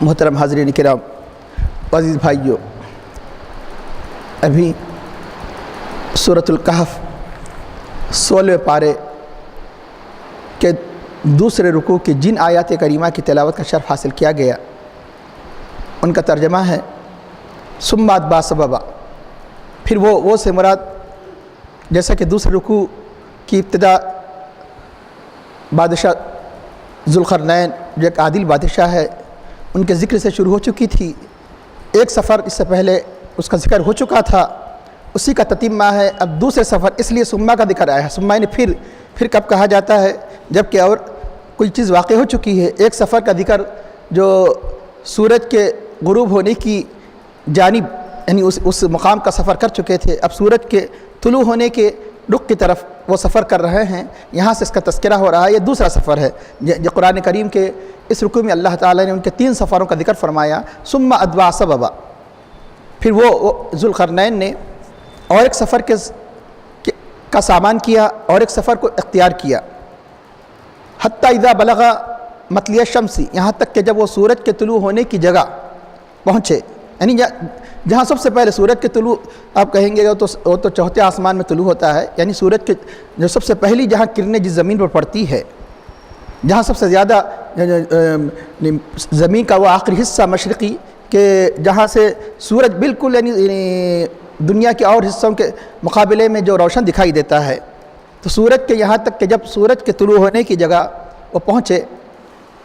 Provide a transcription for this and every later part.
محترم حاضرین کرام، عزیز بھائیو، ابھی سورۃ الکہف 16 پارے کے دوسرے رکوع کی جن آیات کریمہ کی تلاوت کا شرف حاصل کیا گیا، ان کا ترجمہ ہے ثم اتبع سببا۔ پھر وہ سے مراد، جیسا کہ دوسرے رکوع کی ابتدا بادشاہ ذوالقرنین جو ایک عادل بادشاہ ہے ان کے ذکر سے شروع ہو چکی تھی، ایک سفر اس سے پہلے اس کا ذکر ہو چکا تھا، اسی کا تتمہ ہے اب دوسرے سفر، اس لیے ثم کا ذکر آیا ہے۔ ثم نے پھر کب کہا جاتا ہے جب کہ اور کوئی چیز واقع ہو چکی ہے۔ ایک سفر کا ذکر جو سورج کے غروب ہونے کی جانب، یعنی اس مقام کا سفر کر چکے تھے، اب سورج کے طلوع ہونے کے رخ کی طرف وہ سفر کر رہے ہیں، یہاں سے اس کا تذکرہ ہو رہا ہے۔ یہ دوسرا سفر ہے جو قرآن کریم کے اس رکوع میں اللہ تعالیٰ نے ان کے 3 سفروں کا ذکر فرمایا، ثم اتبع سببا۔ پھر وہ ذوالقرنین نے اور ایک سفر کا سامان کیا اور ایک سفر کو اختیار کیا، حتیٰ اذا بلغ مطلع الشمس، یہاں تک کہ جب وہ سورج کے طلوع ہونے کی جگہ پہنچے، یعنی جہاں سب سے پہلے سورج کے طلوع آپ کہیں گے وہ تو چوتھے آسمان میں طلوع ہوتا ہے، یعنی سورج کے جو سب سے پہلی جہاں کرنیں جس زمین پر پڑتی ہے، جہاں سب سے زیادہ زمین کا وہ آخری حصہ مشرقی کہ جہاں سے سورج بالکل یعنی دنیا کے اور حصوں کے مقابلے میں جو روشن دکھائی دیتا ہے، تو سورج کے یہاں تک کہ جب سورج کے طلوع ہونے کی جگہ وہ پہنچے،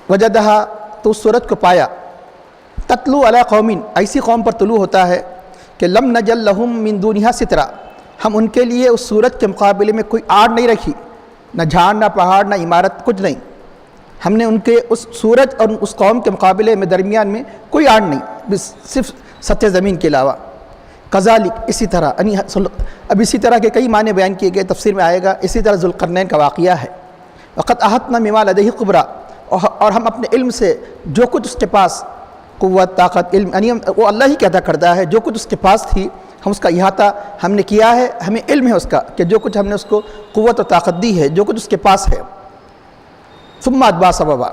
وجدہا، تو اس سورج کو پایا، تطلع علی قوم، ایسی قوم پر طلوع ہوتا ہے کہ لم نجل لہم من دونہا سترا، ہم ان کے لیے اس سورج کے مقابلے میں کوئی آڑ نہیں رکھی، نہ جھاڑ نہ پہاڑ نہ عمارت، کچھ نہیں، ہم نے ان کے اس سورج اور اس قوم کے مقابلے میں درمیان میں کوئی آڑ نہیں، صرف سطح زمین کے علاوہ۔ کذالک، اسی طرح، اب اسی طرح کے کئی معنی بیان کیے گئے، تفسیر میں آئے گا، اسی طرح ذوالقرنین کا واقعہ ہے۔ وقد احطنا بما لدیہ خبرا، اور ہم اپنے علم سے جو کچھ اس کے پاس قوت، طاقت، علم، یعنی وہ اللہ ہی ادا کرتا ہے، جو کچھ اس کے پاس تھی ہم اس کا احاطہ ہم نے کیا ہے، ہمیں علم ہے اس کا کہ جو کچھ ہم نے اس کو قوت و طاقت دی ہے، جو کچھ اس کے پاس ہے۔ ثم اتبع سببا،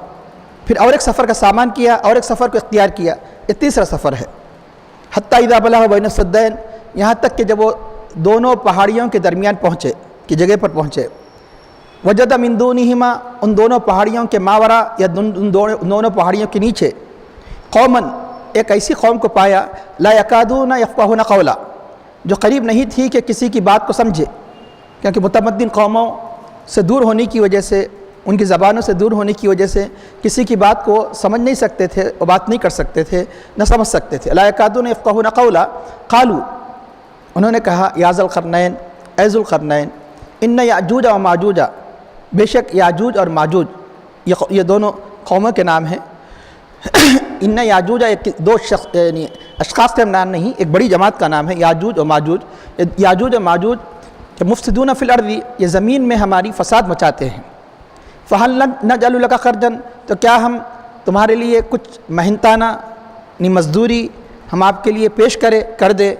پھر اور ایک سفر کا سامان کیا اور ایک سفر کو اختیار کیا، یہ تیسرا سفر ہے۔ حتیٰ اذا بلغ بین السدین، یہاں تک کہ جب وہ دونوں پہاڑیوں کے درمیان پہنچے، کی جگہ پر پہنچے، وجد من دونہما، ان دونوں پہاڑیوں کے ماورا یا ان دونوں پہاڑیوں کے نیچے، قومن، ایک ایسی قوم کو پایا، لا یکادون یفقہون قولا، جو قریب نہیں تھی کہ کسی کی بات کو سمجھے، کیونکہ متمدن قوموں سے دور ہونے کی وجہ سے، ان کی زبانوں سے دور ہونے کی وجہ سے کسی کی بات کو سمجھ نہیں سکتے تھے، وہ بات نہیں کر سکتے تھے، نہ سمجھ سکتے تھے۔ لا یکادون یفقہون قولا، قالوا، انہوں نے کہا، یا ذوالقرنین، اے ذوالقرنین، ان یاجوج و ماجوج، بے شک یاجوج اور ماجوج، یہ دونوں قوموں کے نام ہیں۔ ان یاجوج ایک دو یعنی اشخاص کا نام نہیں، ایک بڑی جماعت کا نام ہے، یاجوج و ماجوج۔ یاجوج و ماجوج کہ مفسدون فی الارض، یہ زمین میں ہماری فساد مچاتے ہیں۔ فہل نجعل لک خرجا، تو کیا ہم تمہارے لیے کچھ محنتانہ یعنی مزدوری ہم آپ کے لیے پیش کر دے،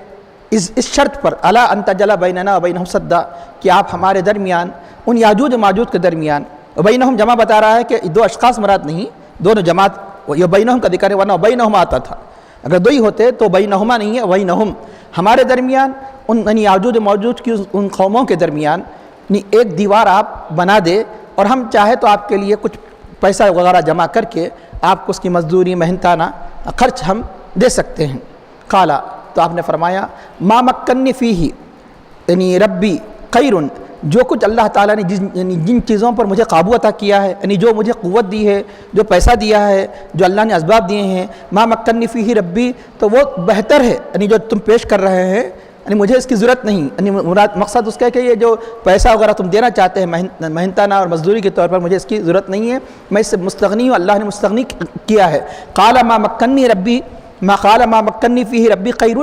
اس شرط پر، الا ان تجعل بیننا و بینہم سدا، کہ آپ ہمارے درمیان، ان یاجوج و ماجوج کے درمیان، بینہم جمع بتا رہا ہے کہ دو اشخاص مراد نہیں، دونوں جماعت، یہ بینہم کا ذکر ہے، ورنہ بینہم آتا تھا، اگر دو ہی ہوتے تو بینہما نہیں ہے، بینہم، ہمارے درمیان، ان یاجوج و ماجوج کی ان قوموں کے درمیان ایک دیوار آپ بنا دے، اور ہم چاہے تو آپ کے لیے کچھ پیسہ وغیرہ جمع کر کے آپ کو اس کی مزدوری، محنتانہ خرچ ہم دے سکتے ہیں۔ قالا، تو آپ نے فرمایا، ما مکنی فیہ، یعنی ربی خیر، جو کچھ اللہ تعالیٰ نے جن چیزوں پر مجھے قابو عطا کیا ہے، یعنی جو مجھے قوت دی ہے، جو پیسہ دیا ہے، جو اللہ نے اسباب دیے ہیں، ما مکنی فیہ ربی، تو وہ بہتر ہے، یعنی جو تم پیش کر رہے ہیں، یعنی مجھے اس کی ضرورت نہیں، یعنی مقصد اس کا ہے کہ یہ جو پیسہ وغیرہ تم دینا چاہتے ہیں محنتانہ اور مزدوری کے طور پر، مجھے اس کی ضرورت نہیں ہے، میں اس سے مستغنی ہوں، اللہ نے مستغنی کیا ہے۔ قال ما مکنی ربی، قال ما مکنی فیہ ربی خیر،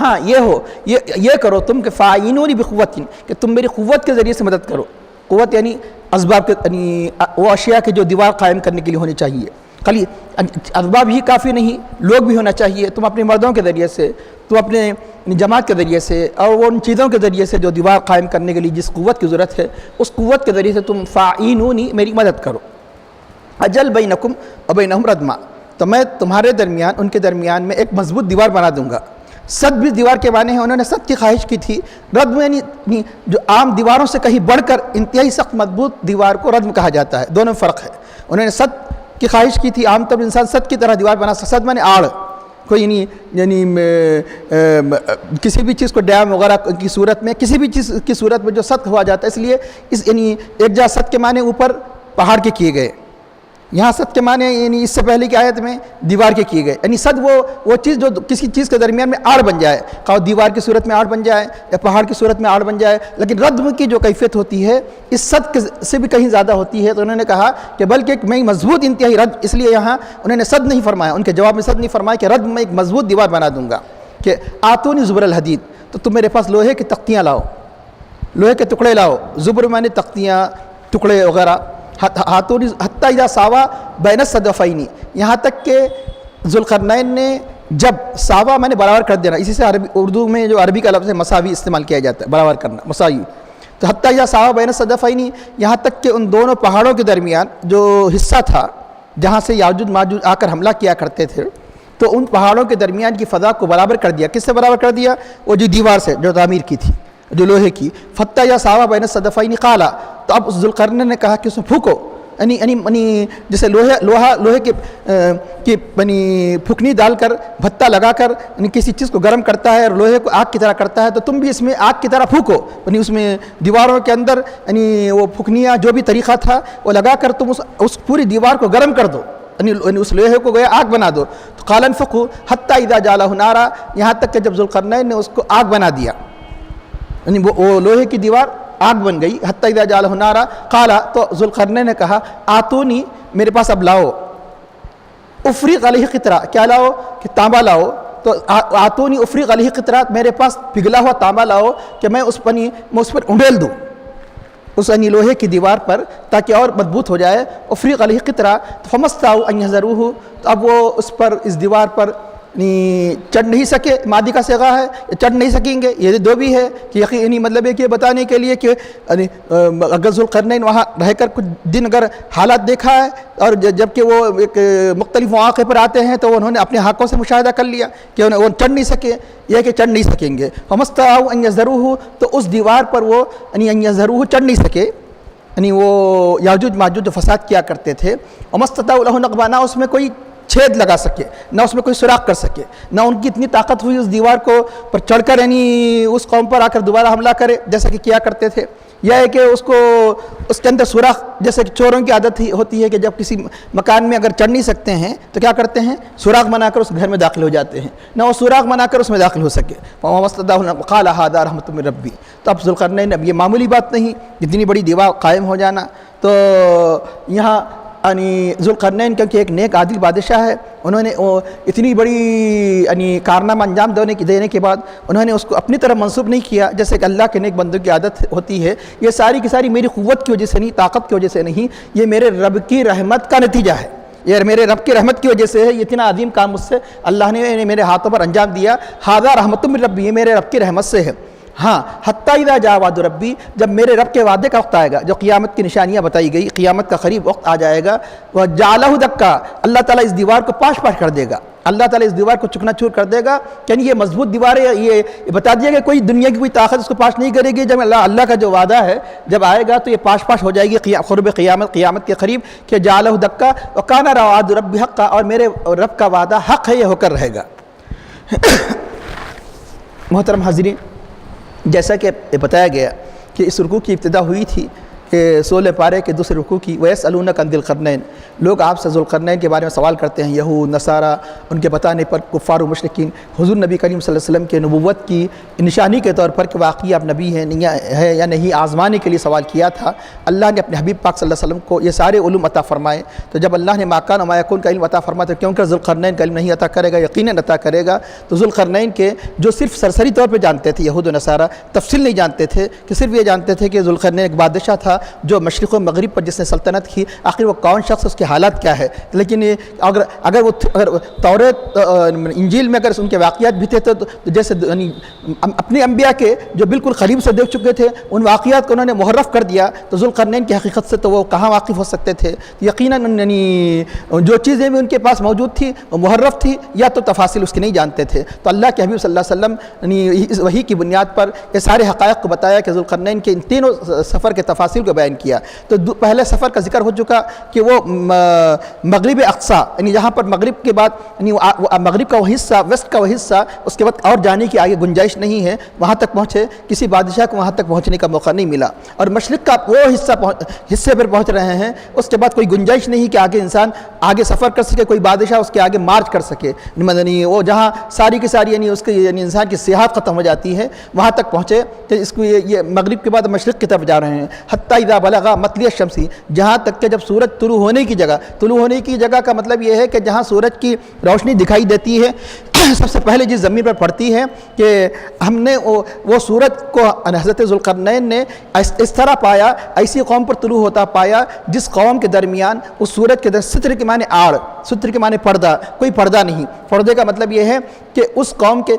ہاں یہ کرو تم کہ فاعینونی بقوت، کہ تم میری قوت کے ذریعے سے مدد کرو، قوت یعنی اسباب کے، یعنی وہ اشیاء کے جو دیوار قائم کرنے کے لیے ہونی چاہیے، خالی اسباب ہی کافی نہیں، لوگ بھی ہونا چاہیے، تم اپنے مردوں کے ذریعے سے، تم اپنے جماعت کے ذریعے سے، اور وہ ان چیزوں کے ذریعے سے جو دیوار قائم کرنے کے لیے جس قوت کی ضرورت ہے، اس قوت کے ذریعے سے تم فاعینونی، میری مدد کرو۔ اجل بینکم و بینہم ردما، تو میں تمہارے درمیان ان کے درمیان میں ایک مضبوط دیوار بنا دوں گا۔ صد بھی دیوار کے معنی ہیں، انہوں نے صد کی خواہش کی تھی۔ ردم یعنی جو عام دیواروں سے کہیں بڑھ کر انتہائی سخت مضبوط دیوار کو ردم کہا جاتا ہے، دونوں فرق ہے۔ انہوں نے صد کی خواہش کی تھی، عام طور پر انسان صد کی طرح دیوار بنا سکتا، صد معنی آڑ، کوئی یعنی کسی بھی چیز کو ڈیم وغیرہ کی صورت میں، کسی بھی چیز کی صورت میں جو صد ہوا جاتا ہے، اس لیے یعنی ایک جا صد کے معنی اوپر پہاڑ کے کیے گئے، یہاں صد کے معنی یعنی اس سے پہلے کی آیت میں دیوار کے کیے گئے، یعنی صد وہ چیز جو کسی چیز کے درمیان میں آڑ بن جائے، خواہ دیوار کی صورت میں آڑ بن جائے یا پہاڑ کی صورت میں آڑ بن جائے، لیکن ردم کی جو کیفیت ہوتی ہے اس صد سے بھی کہیں زیادہ ہوتی ہے۔ تو انہوں نے کہا کہ بلکہ ایک میں مضبوط انتہائی رد، اس لیے یہاں انہوں نے صد نہیں فرمایا، ان کے جواب میں صد نہیں فرمایا کہ رد میں ایک مضبوط دیوار بنا دوں گا، کہ آتونی زبر الحدید، تو تم میرے پاس لوہے کی تختیاں لاؤ، لوہے کے ٹکڑے لاؤ، زبر معنی تختیاں، ٹکڑے وغیرہ، ہاتھونی حتی اذا ساوا بین الصدفین، یہاں تک کہ ذوالقرنین نے جب ساوا میں نے برابر کر دینا، اسی سے اردو میں جو عربی کا لفظ ہے مساوی استعمال کیا جاتا ہے، برابر کرنا، مساوی، تو حتی اذا ساوا بین الصدفین، یہاں تک کہ ان دونوں پہاڑوں کے درمیان جو حصہ تھا جہاں سے یاجوج ماجوج آ کر حملہ کیا کرتے تھے، تو ان پہاڑوں کے درمیان کی فضا کو برابر کر دیا۔ کس سے برابر کر دیا؟ وہ جو دیوار سے جو تعمیر کی تھی، جو لوہے کی، فتح یا ساوا بین الصدفین قالا، تو اب ذوالقرنین نے کہا کہ اس میں پھونکو، یعنی جیسے لوہے کی پھکنی ڈال کر بھتہ لگا کر یعنی کسی چیز کو گرم کرتا ہے اور لوہے کو آگ کی طرح کرتا ہے، تو تم بھی اس میں آگ کی طرح پھونکو، یعنی اس میں دیواروں کے اندر یعنی وہ پھکنیاں جو بھی طریقہ تھا وہ لگا کر تم اس پوری دیوار کو گرم کر دو، یعنی اس لوہے کو گویا آگ بنا دو۔ تو قال انفقوا حتی اذا جعلہ نارا، یہاں تک کہ جب ذوالقرنین نے اس کو آگ بنا دیا، یعنی وہ لوہے کی دیوار آگ بن گئی، حتی اذا جعلہ نارا قالا، تو ذوالقرنین نے کہا آتونی، میرے پاس اب لاؤ، افریق علیہ قطرہ، کیا لاؤ کہ تانبا لاؤ، تو آتونی افریق علیہ قطرہ، میرے پاس پگھلا ہوا تانبا لاؤ کہ میں اس پر انڈیل دوں اس لوہے کی دیوار پر تاکہ اور مضبوط ہو جائے۔ افریق علیہ قطرہ، فما استطاعوا ان یظہروہ، تو اب وہ اس دیوار پر چڑھ نہیں سکے، ماضی کا صیغہ ہے، چڑھ نہیں سکیں گے، یہ دو بھی ہے کہ یقینی مطلب ہے کہ بتانے کے لیے کہ اگر ذوالقرنین وہاں رہ کر کچھ دن اگر حالات دیکھا ہے اور جب کہ وہ ایک مختلف مواقع پر آتے ہیں تو انہوں نے اپنے حقوں سے مشاہدہ کر لیا کہ وہ چڑھ نہیں سکے، یہ کہ چڑھ نہیں سکیں گے۔ فما استطاعوا ان یظہروہ، تو اس دیوار پر وہ ان یظہروہ چڑھ نہیں سکے، یعنی وہ یاجوج ماجوج جو فساد کیا کرتے تھے، وما استطاعوا لہ نقبا، نہ اس میں کوئی چھید لگا سکے، نہ اس میں کوئی سوراخ کر سکے، نہ ان کی اتنی طاقت ہوئی اس دیوار کو پر چڑھ کر یعنی اس قوم پر آ کر دوبارہ حملہ کرے جیسا کہ کیا کرتے تھے، یا ہے کہ اس کے اندر سوراخ، جیسے کہ چوروں کی عادت ہوتی ہے کہ جب کسی مکان میں اگر چڑھ نہیں سکتے ہیں تو کیا کرتے ہیں، سوراخ بنا کر اس گھر میں داخل ہو جاتے ہیں، نہ وہ سوراخ بنا کر اس میں داخل ہو سکے۔ قال ھذا رحمۃ من ربی، تو اب ذوالقرنین، اب یہ معمولی بات نہیں اتنی بڑی دیوار قائم ہو جانا، تو یہاں یعنی ذوالقرنین کیونکہ ایک نیک عادل بادشاہ ہے، انہوں نے اتنی بڑی یعنی کارنامہ انجام دینے کے بعد انہوں نے اس کو اپنی طرف منسوب نہیں کیا، جیسے کہ اللہ کے نیک بندوں کی عادت ہوتی ہے، یہ ساری کی ساری میری قوت کی وجہ سے نہیں، طاقت کی وجہ سے نہیں، یہ میرے رب کی رحمت کا نتیجہ ہے، یہ میرے رب کی رحمت کی وجہ سے ہے، یہ اتنا عظیم کام مجھ سے اللہ نے میرے ہاتھوں پر انجام دیا، ھذا رحمۃ من ربی، یہ میرے رب کی رحمت سے ہے۔ ہاں حتی اذا جاء وعد ربی، جب میرے رب کے وعدے کا وقت آئے گا، جو قیامت کی نشانیاں بتائی گئی، قیامت کا قریب وقت آ جائے گا، وجعلہ دکا، اللہ تعالیٰ اس دیوار کو پاش کر دے گا، اللہ تعالیٰ اس دیوار کو چکنا چور کر دے گا، یعنی یہ مضبوط دیوار ہے، یہ بتا دیا کہ کوئی دنیا کی کوئی طاقت اس کو پاش نہیں کرے گی، جب اللہ کا جو وعدہ ہے جب آئے گا تو یہ پاش ہو جائے گی قرب قیامت کے قریب، کہ جعلہ دکا وکان وعد ربی حقا، اور میرے رب کا وعدہ حق ہے، یہ ہو کر رہے گا۔ محترم حاضرین، جیسا کہ بتایا گیا کہ اس رکوع کی ابتدا ہوئی تھی کہ 16 پارے کے دوسرے رکوع کی، وَيَسْأَلُونَكَ عَنِ ذِي الْقَرْنَيْنِ، لوگ آپ سے ذوالقرنین کے بارے میں سوال کرتے ہیں، یہود نصارہ، ان کے بتانے پر کفار و مشرکین حضور نبی کریم صلی اللہ علیہ وسلم کے نبوت کی نشانی کے طور پر کہ واقعی آپ نبی ہیں یا نہیں آزمانے کے لیے سوال کیا تھا۔ اللہ نے اپنے حبیب پاک صلی اللہ علیہ وسلم کو یہ سارے علوم عطا فرمائے، تو جب اللہ نے ما کان و ما یکون کا علم عطا فرمایا تو کیوں کر ذوالقرنین کا علم نہیں عطا کرے گا، یقیناً عطا کرے گا۔ تو ذوالقرنین کے جو صرف سرسری طور پہ جانتے تھے یہود و نصارہ، تفصیل نہیں جانتے تھے، کہ صرف یہ جانتے تھے کہ ذوالقرنین ایک بادشاہ تھا جو مشرق و مغرب پر جس نے سلطنت کی، آخر وہ کون شخص، اس کے حالات کیا ہے. لیکن اگر توریت انجیل میں اگر ان کے واقعات بھی تھے تو جیسے اپنے انبیاء کے جو بالکل قریب سے دیکھ چکے تھے ان واقعات کو انہوں نے محرف کر دیا، تو ذوالقرنین کی حقیقت سے تو وہ کہاں واقف ہو سکتے تھے. یقیناً جو چیزیں بھی ان کے پاس موجود تھی وہ محرف تھی یا تو تفاصیل اس کی نہیں جانتے تھے. تو اللہ کے حبیب صلی اللہ علیہ وسلم اس وحی کی بنیاد پر یہ سارے حقائق کو بتایا کہ ذوالقرنین کے ان تینوں سفر کے تفاصیل کو بیان کیا. تو پہلے سفر کا ذکر ہو چکا کہ وہ مغرب اقصی، یعنی جہاں پر مغرب کے بعد یعنی مغرب کا وہ حصہ، ویسٹ کا وہ حصہ، اس کے بعد اور جانے کی آگے گنجائش نہیں ہے، وہاں تک پہنچے. کسی بادشاہ کو وہاں تک پہنچنے کا موقع نہیں ملا. اور مشرق کا وہ حصے پر پہنچ رہے ہیں، اس کے بعد کوئی گنجائش نہیں کہ آگے انسان آگے سفر کر سکے، کوئی بادشاہ اس کے آگے مارچ کر سکے. یعنی وہ جہاں ساری کی ساری یعنی اس کے یعنی انسان کی سیاحت ختم ہو جاتی ہے، وہاں تک پہنچے. کہ اس کو یہ مغرب کے بعد مشرق کی طرف جا رہے ہیں. حتیٰ اذا بلغ مطلع الشمس، جہاں تک کہ جب سورج طلوع ہونے کی جگہ کا مطلب یہ ہے کہ جہاں سورج کی روشنی دکھائی دیتی ہے، سب سے پہلے جس زمین پر پڑتی ہے کہ ہم نے وہ سورج کو حضرت ذوالقرنین نے اس طرح پایا، ایسی قوم پر طلوع ہوتا پایا جس قوم کے درمیان اس سورج کے در ستر کے معنی آڑ، ستر کے معنی پردہ، کوئی پردہ نہیں. پردے کا مطلب یہ ہے کہ اس قوم کے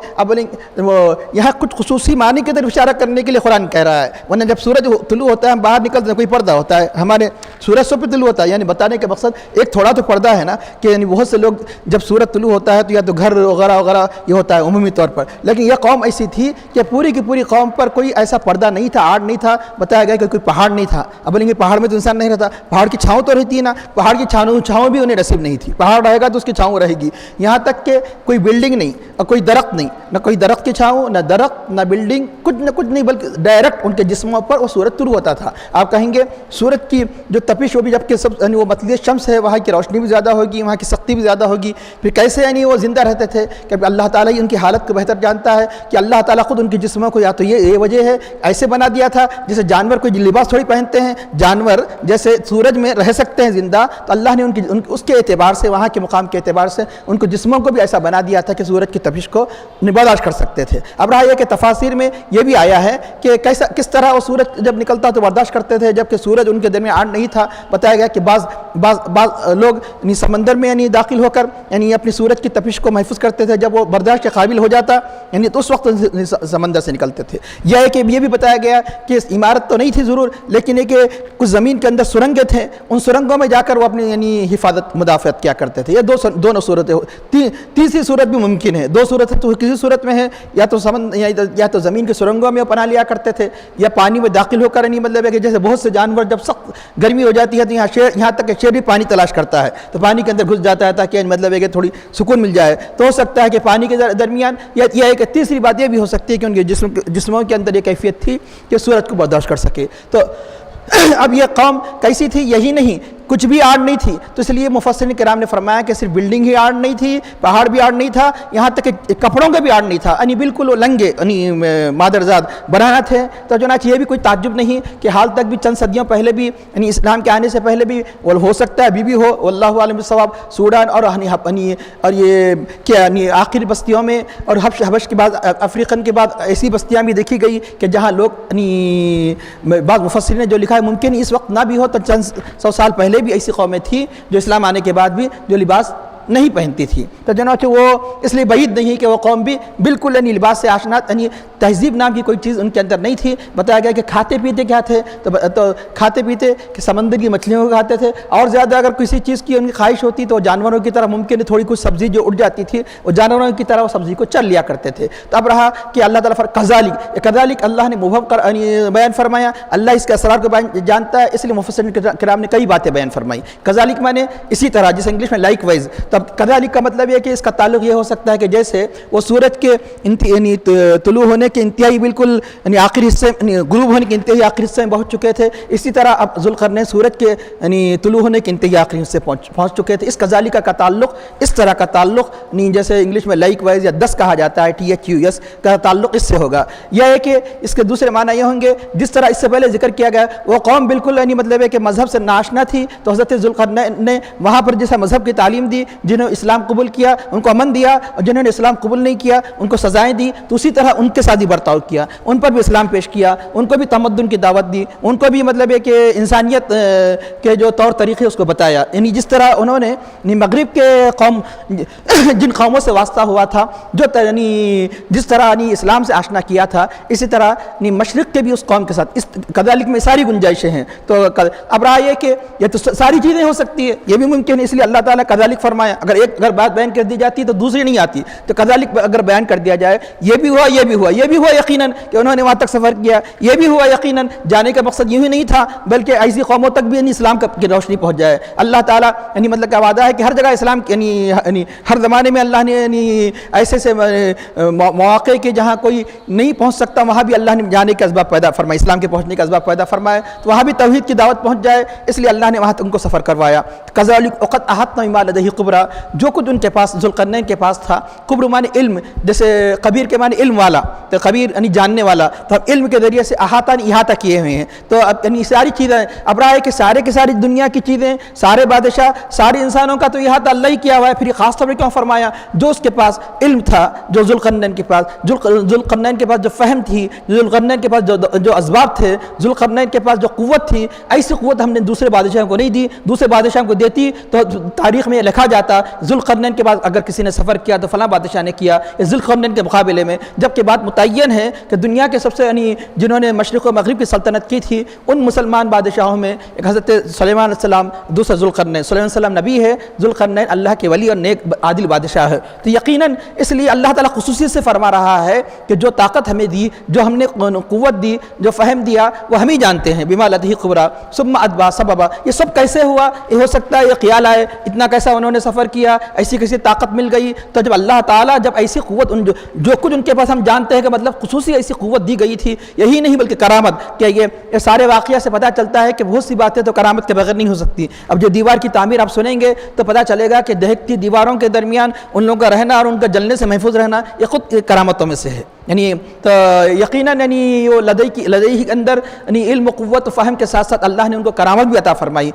یہاں کچھ خصوصی معنی کے در اشارہ کرنے کے لیے قرآن کہہ رہا ہے. ورنہ جب سورج طلوع ہوتا ہے ہم باہر نکلتے ہیں کوئی پردہ ہوتا ہے، ہمارے سورج سے پہ طلوع ہوتا ہے، یعنی بتانے کا مقصد ایک تھوڑا تو پردہ ہے نا کہ یعنی بہت سے لوگ جب سورج طلوع ہوتا ہے تو یا تو گھر وغیرہ وغیرہ یہ ہوتا ہے عمومی طور پر. لیکن یہ قوم ایسی تھی کہ پوری کی پوری قوم پر کوئی ایسا پردہ نہیں تھا، آڑ نہیں تھا. بتایا گیا کہ کوئی پہاڑ نہیں تھا. اب بولیں گے پہاڑ میں تو انسان نہیں رہتا، پہاڑ کی چھاؤں تو رہتی ہے نا، پہاڑ کی چھاؤں بھی انہیں نصیب نہیں تھی. پہاڑ رہے گا تو اس کی چھاؤں رہے گی. یہاں تک کہ کوئی بلڈنگ نہیں اور کوئی درخت نہیں، نہ کوئی درخت کی چھاؤں، نہ درخت، نہ بلڈنگ، کچھ نہیں، بلکہ ڈائریکٹ ان کے جسموں پر وہ سورج طلوع ہوتا تھا. آپ کہیں گے سورج کی جو تپش وہ بھی جب کہ سب یعنی وہ مطلع شمس ہے، وہاں کی روشنی بھی زیادہ ہوگی، وہاں کی سختی بھی زیادہ ہوگی. پھر کیسے یعنی وہ زندہ رہتے تھے کہ اللہ تعالیٰ ہی ان کی حالت کو بہتر جانتا ہے کہ اللہ تعالیٰ خود ان کے جسموں کو یا تو یہ وجہ ہے ایسے بنا دیا تھا جیسے جانور کوئی لباس تھوڑی پہنتے ہیں، جانور جیسے سورج میں رہ سکتے ہیں زندہ، تو اللہ نے اس کے اعتبار سے، وہاں کے مقام کے اعتبار سے ان کو جسموں کو بھی ایسا بنا دیا تھا کہ سورج کی تپش کو برداشت کر سکتے تھے. اب رہا یہ کہ تفاسیر میں یہ بھی آیا ہے کہ کس طرح وہ سورج جب نکلتا تو برداشت کرتے تھے جبکہ سورج ان کے درمیان آڑ نہیں تھا. بتایا گیا کہ بعض لوگ یعنی سمندر میں یعنی داخل ہو کر یعنی اپنی سورج کی تپش کو محفوظ کرتے تھے، جب وہ برداشت کے قابل ہو جاتا یعنی تو اس وقت سمندر سے نکلتے تھے. یہ بھی بتایا گیا کہ عمارت تو نہیں تھی ضرور، لیکن یہ کہ کچھ زمین کے اندر سرنگیں تھے، ان سرنگوں میں جا کر وہ اپنی یعنی حفاظت مدافعت کیا کرتے تھے. یہ دونوں صورتیں، تیسری صورت بھی ممکن ہے. دو صورتیں تو کسی صورت میں ہے، یا تو زمین کے سرنگوں میں پناہ لیا کرتے تھے یا پانی میں داخل ہو کر نہیں. مطلب ہے کہ جیسے بہت سے جانور جب سخت گرمی ہو جاتی ہے تو یہاں تک کہ شیر بھی پانی تلاش کرتا ہے تو پانی کے اندر گھس جاتا ہے تاکہ مطلب ہے کہ تھوڑی سکون مل جائے. تو ہو سکتا ہے کہ پانی کے درمیان یا ایک تیسری بات یہ بھی ہو سکتی ہے کہ ان کے جسموں کے اندر یہ کیفیت تھی کہ سورج کو برداشت کر سکے. تو اب یہ قوم کیسی تھی؟ یہی نہیں، کچھ بھی آڑ نہیں تھی. تو اس لیے مفسرین کرام نے فرمایا کہ صرف بلڈنگ ہی آڑ نہیں تھی، پہاڑ بھی آڑ نہیں تھا، یہاں تک کہ کپڑوں کا بھی آڑ نہیں تھا. یعنی بالکل وہ لنگے یعنی مادرزاد برہنہ تھے. تو چنانچہ یہ بھی کوئی تعجب نہیں کہ حال تک بھی چند صدیوں پہلے بھی یعنی اسلام کے آنے سے پہلے بھی وہ ہو سکتا ہے ابھی بھی ہو، واللہ عالم بالصواب، سوڈان اور یہ کیا یعنی آخری بستیوں میں اور حبش کے بعد افریقن کے بعد ایسی بستیاں بھی دیکھی گئی کہ جہاں لوگ یعنی بعض مفسرین نے جو لکھا ہے ممکن اس وقت نہ بھی ہو تو چند سو سال پہلے بھی ایسی قومیں تھیں جو اسلام آنے کے بعد بھی جو لباس نہیں پہنتی تھی. تو چنانچہ وہ اس لیے بعید نہیں کہ وہ قوم بھی بالکل یعنی لباس سے آشنا، یعنی تہذیب نام کی کوئی چیز ان کے اندر نہیں تھی. بتایا گیا کہ کھاتے پیتے کیا تھے تو کھاتے پیتے کہ سمندر کی مچھلیوں کو کھاتے تھے، اور زیادہ اگر کسی چیز کی ان کی خواہش ہوتی تو جانوروں کی طرح ممکن ہے تھوڑی کچھ سبزی جو اٹھ جاتی تھی وہ جانوروں کی طرح وہ سبزی کو چل لیا کرتے تھے. تو اب رہا کہ اللہ تعالیٰ کذالک اللہ نے بیان فرمایا، اللہ اس کے اسرار کو جانتا ہے، اس لیے مفسرین کرام نے کئی باتیں بیان فرمائی. کذالک معنی اسی طرح، جسے انگلش میں لائک وائز. تب کذالک کا مطلب یہ کہ اس کا تعلق یہ ہو سکتا ہے کہ جیسے وہ سورج کے یعنی طلوع ہونے کے انتہائی بالکل یعنی آخری حصے غروب ہونے کے انتہائی آخری حصے میں پہنچ چکے تھے، اسی طرح اب ذوالقرنین سورج کے یعنی طلوع ہونے کے انتہائی آخری حصے پہنچ چکے تھے. اس کذالک کا تعلق، اس طرح کا تعلق یعنی جیسے انگلش میں لائک وائز یا دس کہا جاتا ہے، THUS کا تعلق اس سے ہوگا. یہ ہے کہ اس کے دوسرے معنی یہ ہوں گے جس طرح اس سے پہلے ذکر کیا گیا وہ قوم بالکل یعنی مطلب ہے کہ مذہب سے ناشنا تھی، تو حضرت ذوالقرنین نے وہاں پر جیسا مذہب کی تعلیم دی جنہوں نے اسلام قبول کیا ان کو امن دیا، اور جنہوں نے اسلام قبول نہیں کیا ان کو سزائیں دی، تو اسی طرح ان کے ساتھ بھی برتاؤ کیا، ان پر بھی اسلام پیش کیا، ان کو بھی تمدن کی دعوت دی، ان کو بھی مطلب ہے کہ انسانیت کے جو طور طریقے اس کو بتایا. یعنی جس طرح انہوں نے مغرب کے قوم جن قوموں سے واسطہ ہوا تھا، جو یعنی جس طرح یعنی اسلام سے آشنا کیا تھا، اسی طرح مشرق کے بھی اس قوم کے ساتھ اس کذالک میں ساری گنجائشیں ہیں. تو اب رہا یہ کہ یہ تو ساری چیزیں ہو سکتی ہے، یہ بھی ممکن ہے، اس لیے اللہ تعالیٰ کذالک فرمایا. اگر بات بیان کر دی جاتی تو دوسری نہیں آتی، تو کذالک اگر بیان کر دیا جائے یہ بھی ہوا یہ بھی ہوا، یہ بھی ہوا یقیناً کہ انہوں نے وہاں تک سفر کیا، یہ بھی ہوا یقیناً جانے کا مقصد یوں ہی نہیں تھا بلکہ ایسی قوموں تک بھی اسلام کی روشنی پہنچ جائے. اللہ تعالیٰ یعنی مطلب کا وعدہ ہے کہ ہر جگہ اسلام یعنی ہر زمانے میں اللہ نے یعنی ایسے مواقع کے جہاں کوئی نہیں پہنچ سکتا وہاں بھی اللہ نے جانے کے اسباب پیدا فرمائے، اسلام کے پہنچنے کے اسباب پیدا فرمائے، تو وہاں بھی توحید کی دعوت پہنچ جائے، اس لیے اللہ نے وہاں تک ان کو سفر کروایا. کذالک وقد احطنا بما لدیہ خبرا، جو کچھ ان کے پاس ذوالقرنین کے پاس تھا. خبر معنی علم، جیسے خبیر کے معنی علم والا، تو خبیر یعنی جاننے والا، تو علم کے ذریعے سے احاطہ کیے ہوئے ہیں. تو اب یعنی ساری چیزیں اب رہا ہے کہ سارے کے ساری دنیا کی چیزیں، سارے بادشاہ، سارے انسانوں کا تو احاطہ اللہ ہی کیا ہوا ہے. پھر خاص طور پر کیوں فرمایا؟ جو اس کے پاس علم تھا، جو ذوالقرنین کے پاس ذوالقرنین کے پاس جو فہم تھی، ذوالقرنین کے پاس جو اسباب تھے، ذوالقرنین کے پاس جو قوت تھی، ایسی قوت ہم نے دوسرے بادشاہوں کو نہیں دی. دوسرے بادشاہوں کو دیتی تو تاریخ میں یہ لکھا جاتا ذوالقرنین کے بعد اگر کسی نے سفر کیا تو فلاں بادشاہ نے کیا ذوالقرنین کے مقابلے میں. جبکہ بات متعین ہے کہ دنیا کے سب سے یعنی جنہوں نے مشرق و مغرب کی سلطنت کی تھی ان مسلمان بادشاہوں میں ایک حضرت سلیمان علیہ السلام، دوسرا ذوالقرنین. سلیمان علیہ السلام نبی ہے، ذوالقرنین اللہ کے ولی اور نیک عادل بادشاہ ہے. تو یقیناً اس لیے اللہ تعالیٰ خصوصی سے فرما رہا ہے کہ جو طاقت ہمیں دی، جو ہم نے قوت دی، جو فہم دیا، وہ ہم ہی جانتے ہیں. بما لدیہ خبرا ثم اتبع سببا. یہ سب کیسے ہوا؟ یہ ہو سکتا ہے یہ خیال آئے اتنا کیسا انہوں نے سفر کیا، ایسی کیسی طاقت مل گئی. تو جب اللہ تعالیٰ جب ایسی قوت جو کچھ ان کے پاس ہم جانتے ہیں کہ مطلب خصوصی ایسی قوت دی گئی تھی، یہی نہیں بلکہ کرامت، کہ یہ سارے واقعہ سے پتہ چلتا ہے کہ بہت سی باتیں تو کرامت کے بغیر نہیں ہو سکتی. اب جو دیوار کی تعمیر آپ سنیں گے تو پتہ چلے گا کہ دہکتی دیواروں کے درمیان ان لوگوں کا رہنا اور ان کا جلنے سے محفوظ رہنا یہ خود کرامتوں میں سے ہے. یعنی تو یقیناً یعنی وہ لدیہ کے اندر یعنی علم و قوت و فہم کے ساتھ ساتھ اللہ نے ان کو کرامت بھی عطا فرمائی.